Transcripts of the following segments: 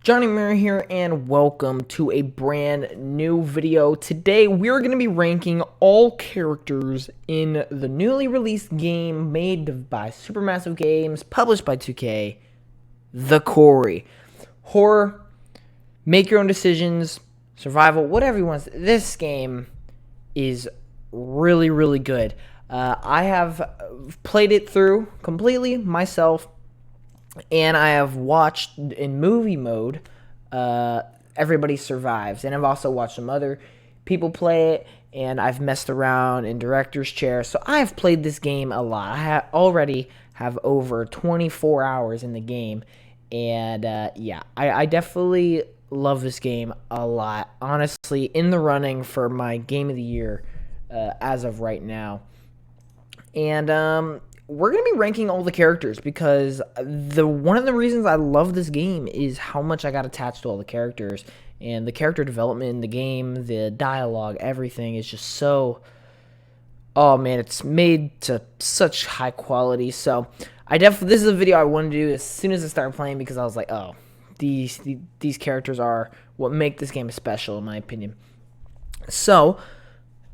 Johnny Mirror here, and welcome to a brand new video. Today we're going to be ranking all characters in the newly released game made by Supermassive Games, published by 2K, The Quarry. Horror, make your own decisions, survival, whatever you want. This game is really good. I have played it through completely myself, and I have watched in movie mode Everybody Survives, and I've also watched some other people play it, and I've messed around in director's chair. So I've played this game a lot. I already have over 24 hours in the game, and yeah, I definitely love this game a lot. Honestly, in the running for my game of the year as of right now. And we're going to be ranking all the characters because one of the reasons I love this game is how much I got attached to all the characters, and the character development in the game, the dialogue, everything is just so, oh man, it's made to such high quality. So this is a video I wanted to do as soon as I started playing, because I was like, oh, these characters are what make this game special, in my opinion. So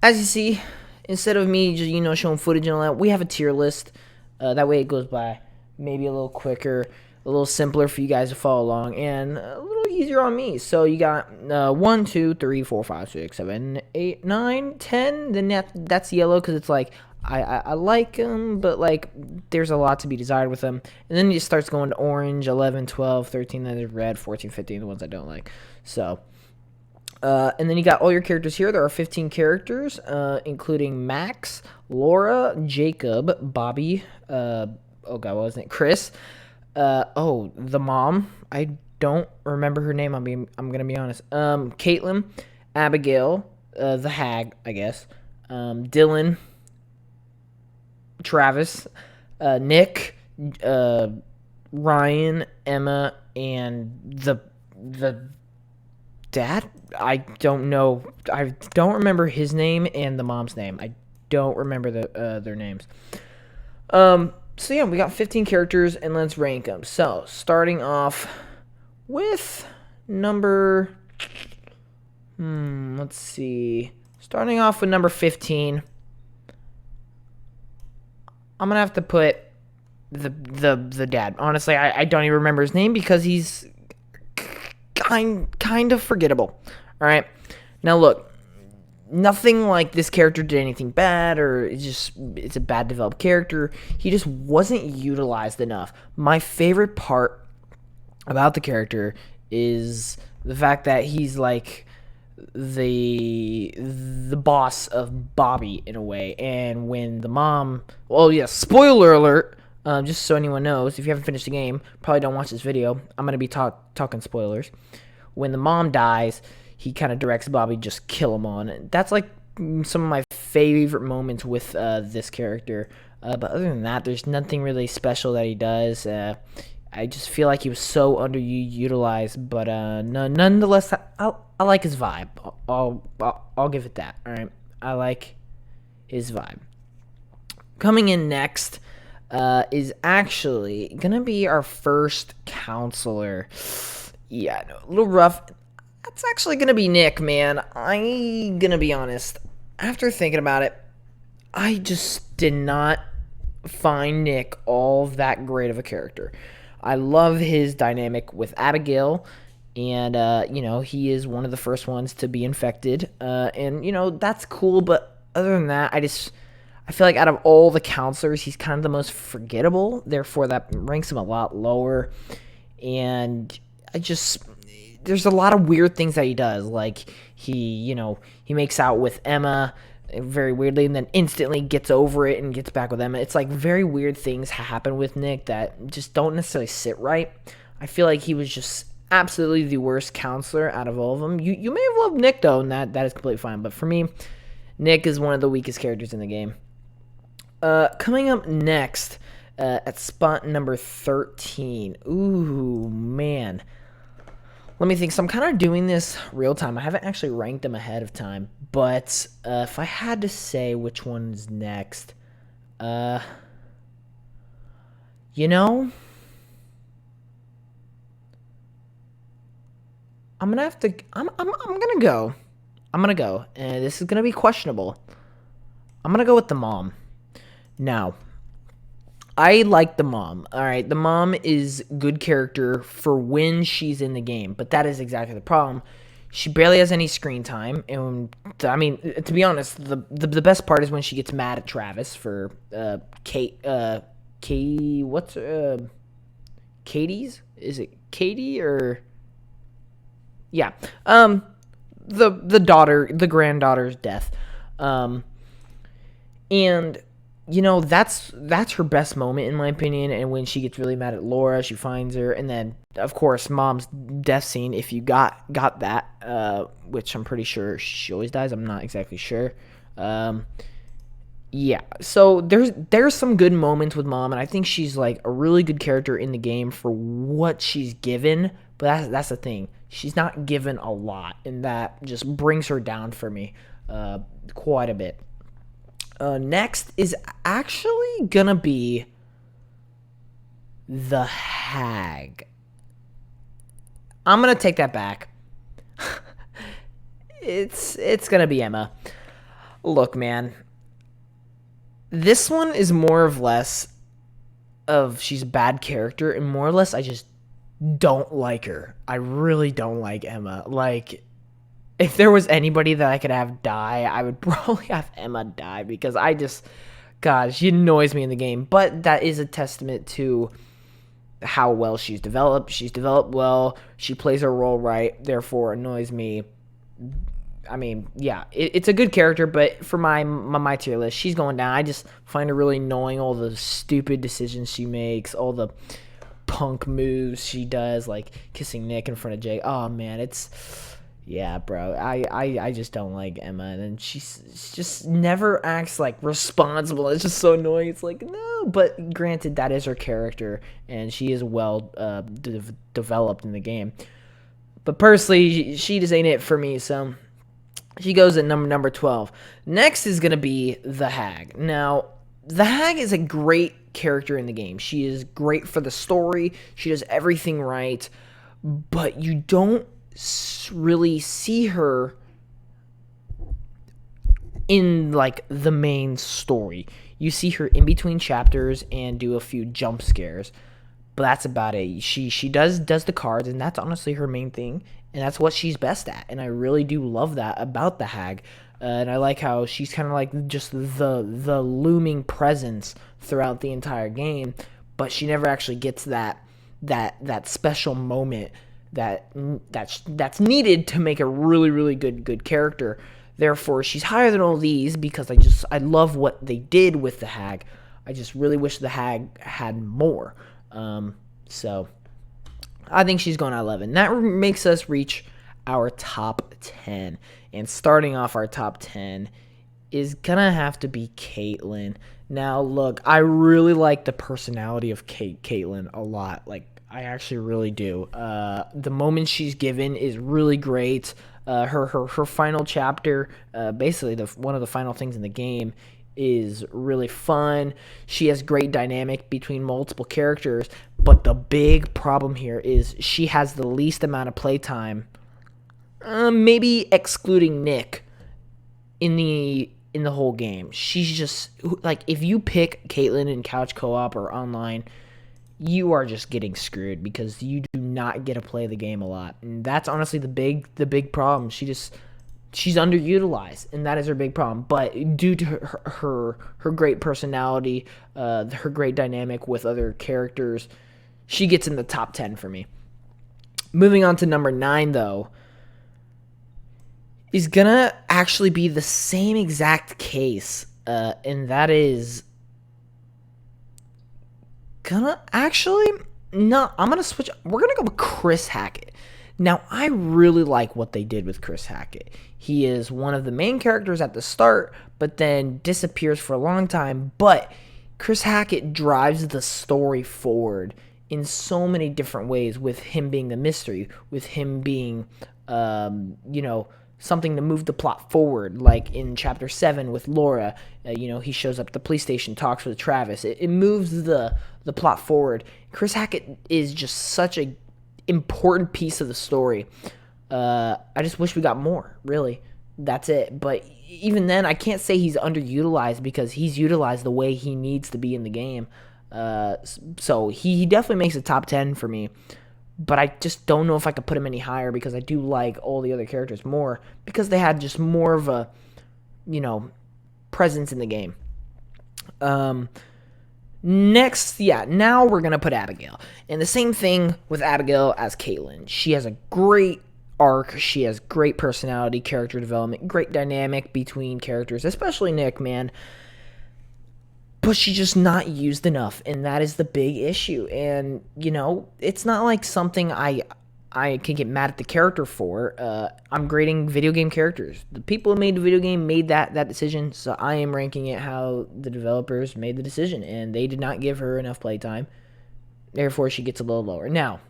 as you see, instead of me just, showing footage and all that, we have a tier list. That way it goes by maybe a little quicker, a little simpler for you guys to follow along, and a little easier on me. So you got 1, 2, 3, 4, 5, 6, 7, 8, 9, 10. Then that's yellow because it's like I like them, but like there's a lot to be desired with them. And then it starts going to orange, 11, 12, 13, then there's red, 14, 15, the ones I don't like. So and then you got all your characters here. There are 15 characters, including Max, Laura, Jacob, Bobby, oh god, what was it? Chris, the mom. I don't remember her name. I'm gonna be honest. Caitlin, Abigail, the hag, I guess. Dylan, Travis, Nick, Ryan, Emma, and the dad. I don't know. I don't remember his name and the mom's name. I don't remember their names. So yeah, we got 15 characters, and let's rank them. So starting off with number, let's see. Starting off with number 15, I'm gonna have to put the dad. Honestly, I don't even remember his name because he's kind of forgettable. All right, now look, nothing like this character did anything bad, or it's a bad developed character. He just wasn't utilized enough. My favorite part about the character is the fact that he's like the boss of Bobby in a way. And when the mom, well, yeah, spoiler alert, just so anyone knows, if you haven't finished the game, probably don't watch this video. I'm gonna be talking spoilers. When the mom dies, he kind of directs Bobby just kill him on. That's like some of my favorite moments with this character. But other than that, there's nothing really special that he does. I just feel like he was so underutilized. But nonetheless, I like his vibe. I'll give it that. All right, I like his vibe. Coming in next is actually gonna be our first counselor. Yeah, no, a little rough. That's actually going to be Nick, man. I'm going to be honest. After thinking about it, I just did not find Nick all that great of a character. I love his dynamic with Abigail, and, he is one of the first ones to be infected. And, that's cool, but other than that, I feel like out of all the counselors, he's kind of the most forgettable. Therefore, that ranks him a lot lower. And there's a lot of weird things that he does. Like he makes out with Emma very weirdly, and then instantly gets over it and gets back with Emma. It's like very weird things happen with Nick that just don't necessarily sit right. I feel like he was just absolutely the worst counselor out of all of them. You may have loved Nick though, and that is completely fine. But for me, Nick is one of the weakest characters in the game. Coming up next, at spot number 13. Ooh, man. Let me think. So I'm kind of doing this real time. I haven't actually ranked them ahead of time. But if I had to say which one's next, I'm gonna have to. I'm gonna go. I'm gonna go, and this is gonna be questionable. I'm gonna go with the mom. Now, I like the mom. All right, the mom is good character for when she's in the game, but that is exactly the problem. She barely has any screen time, and I mean, to be honest, the best part is when she gets mad at Travis for Katie. What's Katie's? Is it Katie or yeah? The granddaughter's death, and that's her best moment in my opinion. And when she gets really mad at Laura, she finds her, and then of course mom's death scene. If you got that, which I'm pretty sure she always dies. I'm not exactly sure. Yeah, so there's some good moments with mom, and I think she's like a really good character in the game for what she's given. But that's the thing, she's not given a lot, and that just brings her down for me quite a bit. Next is actually gonna be the hag. I'm gonna take that back. It's gonna be Emma. Look, man, this one is more or less of she's a bad character, and more or less I just don't like her. I really don't like Emma. Like, if there was anybody that I could have die, I would probably have Emma die, because God, she annoys me in the game. But that is a testament to how well she's developed. She's developed well. She plays her role right, therefore annoys me. I mean, yeah, it's a good character, but for my tier list, she's going down. I just find her really annoying. All the stupid decisions she makes, all the punk moves she does, like kissing Nick in front of Jake. Oh man, yeah, bro. I just don't like Emma, and then she just never acts like responsible. It's just so annoying. It's like, no, but granted, that is her character, and she is well developed in the game. But personally, she just ain't it for me, so she goes at number 12. Next is going to be the Hag. Now, the Hag is a great character in the game. She is great for the story. She does everything right. But you don't really see her in, like, the main story. You see her in between chapters and do a few jump scares. But that's about it. She does the cards, and that's honestly her main thing. And that's what she's best at, and I really do love that about the Hag. And I like how she's kind of like just the looming presence throughout the entire game, but she never actually gets that special moment that's needed to make a really good character. Therefore, she's higher than all these because I love what they did with the Hag. I just really wish the Hag had more. So I think she's going at 11. That makes us reach our top 10. And starting off our top 10 is going to have to be Caitlyn. Now, look, I really like the personality of Caitlyn a lot. Like, I actually really do. The moment she's given is really great. Her final chapter, basically one of the final things in the game, is really fun. She has great dynamic between multiple characters, but the big problem here is she has the least amount of playtime, maybe excluding Nick, in the whole game. She's just like, if you pick Caitlyn in couch co-op or online, you are just getting screwed because you do not get to play the game a lot, and that's honestly the big problem. She's underutilized, and that is her big problem. But due to her great personality, her great dynamic with other characters, she gets in the top 10 for me. Moving on to number 9, though, is gonna actually be the same exact case, and that is gonna actually no. I'm gonna switch. We're gonna go with Chris Hackett. Now, I really like what they did with Chris Hackett. He is one of the main characters at the start, but then disappears for a long time. But Chris Hackett drives the story forward in so many different ways, with him being the mystery, with him being, something to move the plot forward. Like in Chapter 7 with Laura, he shows up at the police station, talks with Travis. It moves the plot forward. Chris Hackett is just such a important piece of the story. I just wish we got more, really. That's it. But even then, I can't say he's underutilized because he's utilized the way he needs to be in the game. So he definitely makes a top 10 for me. But I just don't know if I could put him any higher because I do like all the other characters more because they had just more of a, presence in the game. Next, now we're going to put Abigail. And the same thing with Abigail as Caitlyn. She has a great arc. She has great personality, character development, great dynamic between characters, especially Nick, man. But she's just not used enough, and that is the big issue. And, it's not like something I can get mad at the character for. I'm grading video game characters. The people who made the video game made that decision, so I am ranking it how the developers made the decision, and they did not give her enough playtime. Therefore, she gets a little lower. Now,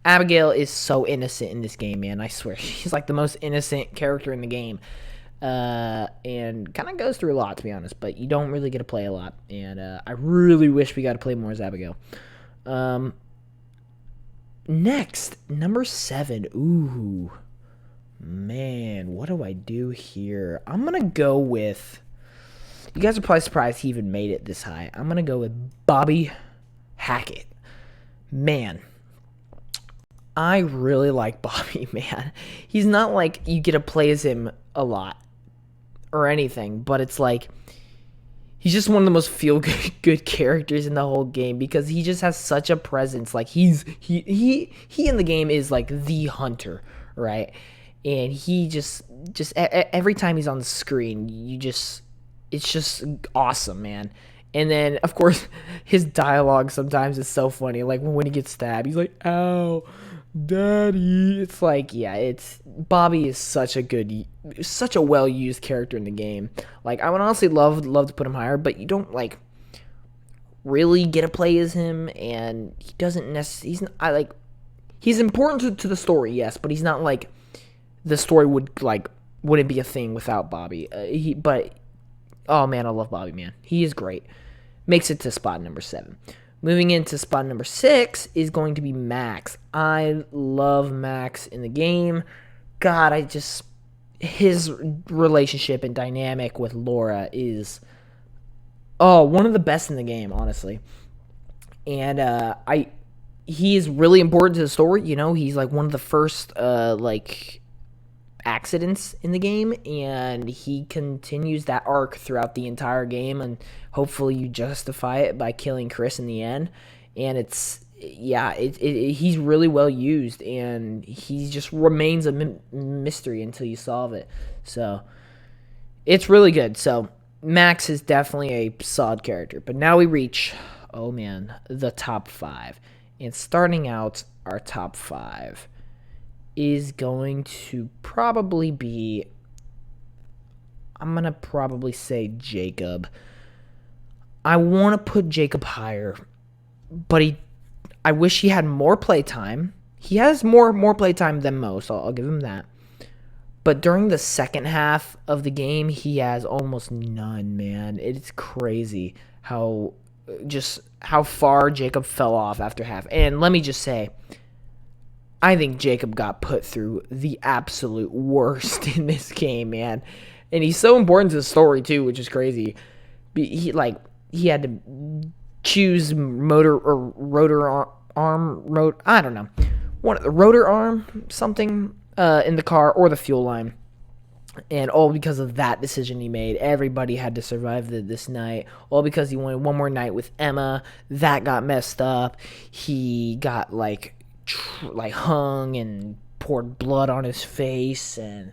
Abigail is so innocent in this game, man. I swear. She's like the most innocent character in the game. And kind of goes through a lot, to be honest, but you don't really get to play a lot. And I really wish we got to play more as Abigail. Next, number 7. Ooh, man, what do I do here? I'm going to go with, you guys are probably surprised he even made it this high. I'm going to go with Bobby Hackett. Man, I really like Bobby, man. He's not like you get to play as him a lot or anything, but it's like he's just one of the most feel-good characters in the whole game because he just has such a presence. Like he in the game is like the hunter, right? And he just every time he's on the screen, it's just awesome, man. And then, of course, his dialogue sometimes is so funny. Like when he gets stabbed, he's like, "Ow, Daddy." It's like, Bobby is such a well-used character in the game. Like, I would honestly love to put him higher, but you don't like really get to play as him, and he doesn't necessarily. He's important to the story, yes, but he's not like the story wouldn't be a thing without Bobby. But oh man, I love Bobby, man. He is great. Makes it to spot number 7. Moving into spot number 6 is going to be Max. I love Max in the game. God, his relationship and dynamic with Laura is one of the best in the game, honestly. And he is really important to the story. He's like one of the first accidents in the game, and he continues that arc throughout the entire game, and hopefully you justify it by killing Chris in the end. And he's really well used, and he just remains a mystery until you solve it. So it's really good. So Max is definitely a solid character. But now we reach, oh man, the top 5. And starting out our top 5 is going to probably be, I'm going to probably say Jacob. I want to put Jacob higher, but I wish he had more playtime. He has more playtime than most, I'll give him that. But during the second half of the game, he has almost none, man. It's crazy how far Jacob fell off after half. And let me just say, I think Jacob got put through the absolute worst in this game, man. And he's so important to the story, too, which is crazy. He had to choose rotor arm, I don't know. Rotor arm, something in the car, or the fuel line. And all because of that decision he made. Everybody had to survive this night. All because he wanted one more night with Emma. That got messed up. He got, hung and poured blood on his face, and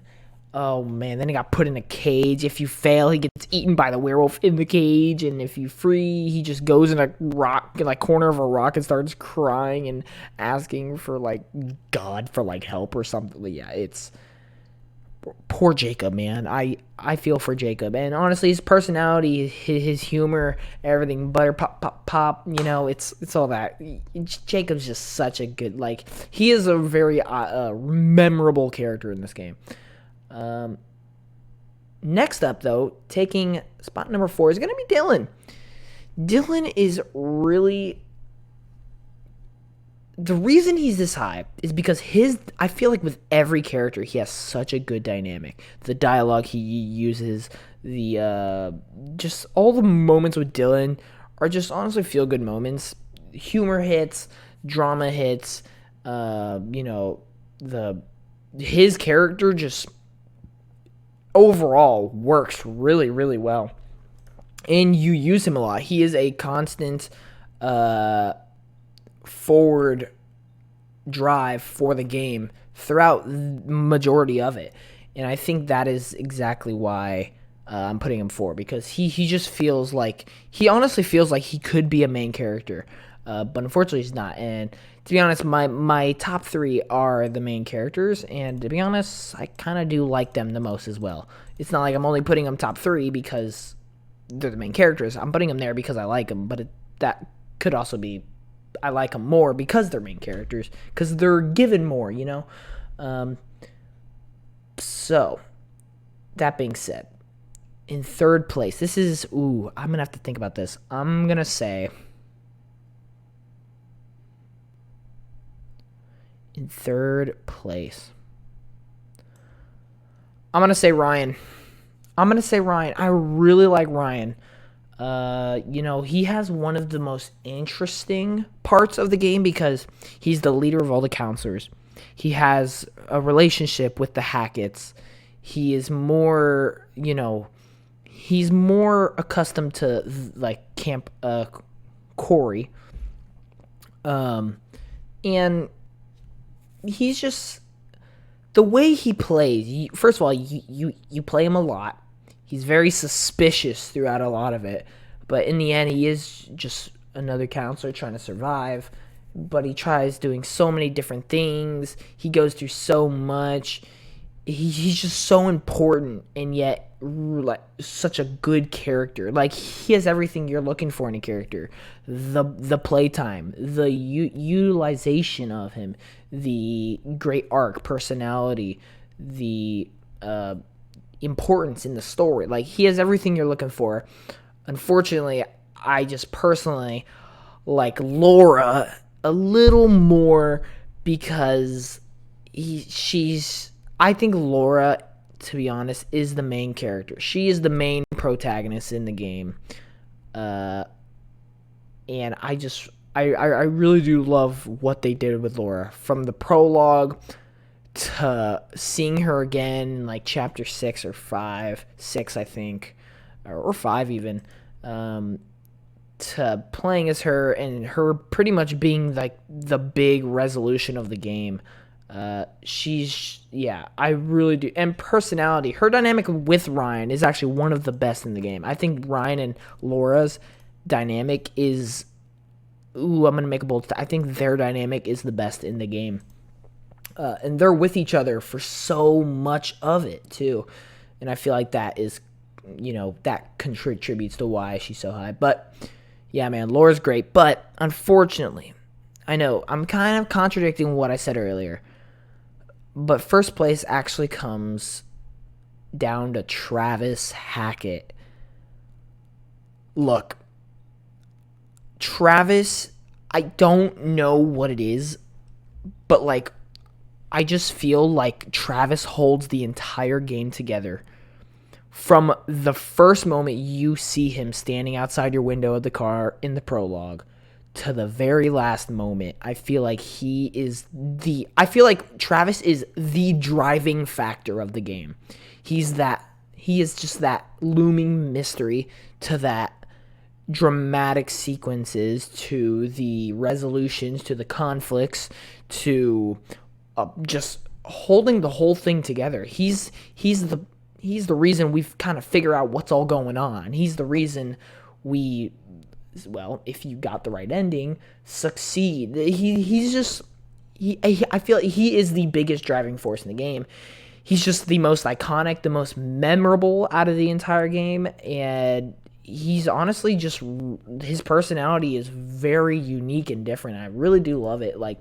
oh man, then he got put in a cage. If you fail, he gets eaten by the werewolf in the cage, and if you free, he just goes in a corner of a rock and starts crying and asking for God for help or something. Yeah, it's poor Jacob, man. I feel for Jacob, and honestly, his personality, his humor, everything, butter pop, it's all that. Jacob's just such a good, he is a very memorable character in this game. Next up, though, taking spot number 4 is going to be Dylan. Dylan is really the reason he's this high is because I feel like with every character, he has such a good dynamic. The dialogue he uses, just all the moments with Dylan are just honestly feel good moments. Humor hits, drama hits, his character just overall works really, really well. And you use him a lot. He is a constant forward drive for the game throughout the majority of it. And I think that is exactly why I'm putting him 4, because he just feels like, he honestly feels like he could be a main character. But unfortunately he's not. And to be honest, my top 3 are the main characters, and to be honest, I kind of do like them the most as well. It's not like I'm only putting them top 3 because they're the main characters. I'm putting them there because I like them, but that could also be I like them more because they're main characters, because they're given more, So, that being said, in third place, this is, I'm going to have to think about this. I'm going to say, in third place, I'm going to say Ryan. I really like Ryan. He has one of the most interesting parts of the game because he's the leader of all the counselors. He has a relationship with the Hackett's. He is more, he's more accustomed to like Camp Quarry. And he's just the way he plays. First of all, you play him a lot. He's very suspicious throughout a lot of it. But in the end, he is just another counselor trying to survive. But he tries doing so many different things. He goes through so much. He's just so important, and yet like such a good character. Like, he has everything you're looking for in a character. The playtime, the utilization of him, the great arc, personality, the importance in the story. Like, he has everything you're looking for. Unfortunately, I just personally like Laura a little more because I think Laura, to be honest, is the main character. She is the main protagonist in the game. And I really do love what they did with Laura. From the prologue to seeing her again in like chapter 6 or 6, I think, or 5 even, to playing as her and her pretty much being like the big resolution of the game. I really do. And personality, her dynamic with Ryan is actually one of the best in the game. I think Ryan and Laura's dynamic is, I'm going to make a bold, I think their dynamic is the best in the game. And they're with each other for so much of it too. And I feel like that is, that contributes to why she's so high. But yeah, man, Laura's great. But unfortunately, I know I'm kind of contradicting what I said earlier, but first place actually comes down to Travis Hackett. Look, Travis, I don't know what it is, but like, I just feel like Travis holds the entire game together. From the first moment you see him standing outside your window of the car in the prologue to the very last moment, I feel like Travis is the driving factor of the game. He is just that looming mystery to that dramatic sequences, to the resolutions, to the conflicts, to just holding the whole thing together. He's the reason we've kind of figure out what's all going on. He's the reason we, if you got the right ending, succeed. I feel like he is the biggest driving force in the game. He's just the most iconic, the most memorable out of the entire game, and he's honestly just, his personality is very unique and different. I really do love it. Like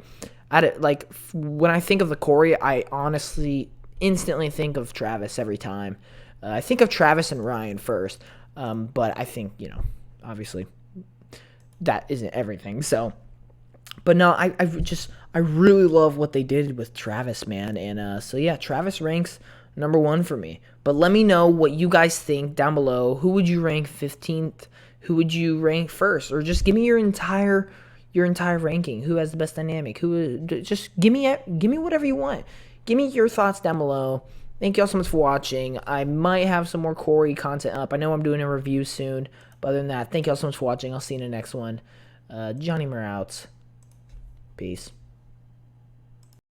when I think of the Quarry, I honestly instantly think of Travis every time. I think of Travis and Ryan first, but I think, obviously that isn't everything. So But no, I really love what they did with Travis, man. And so yeah, Travis ranks number 1 for me. But let me know what you guys think down below. Who would you rank 15th? Who would you rank first? Or just give me your entire ranking. Who has the best dynamic? Just give me whatever you want. Give me your thoughts down below. Thank you all so much for watching. I might have some more Quarry content up. I know I'm doing a review soon. But other than that, thank you all so much for watching. I'll see you in the next one. Johnny Moore out. Peace.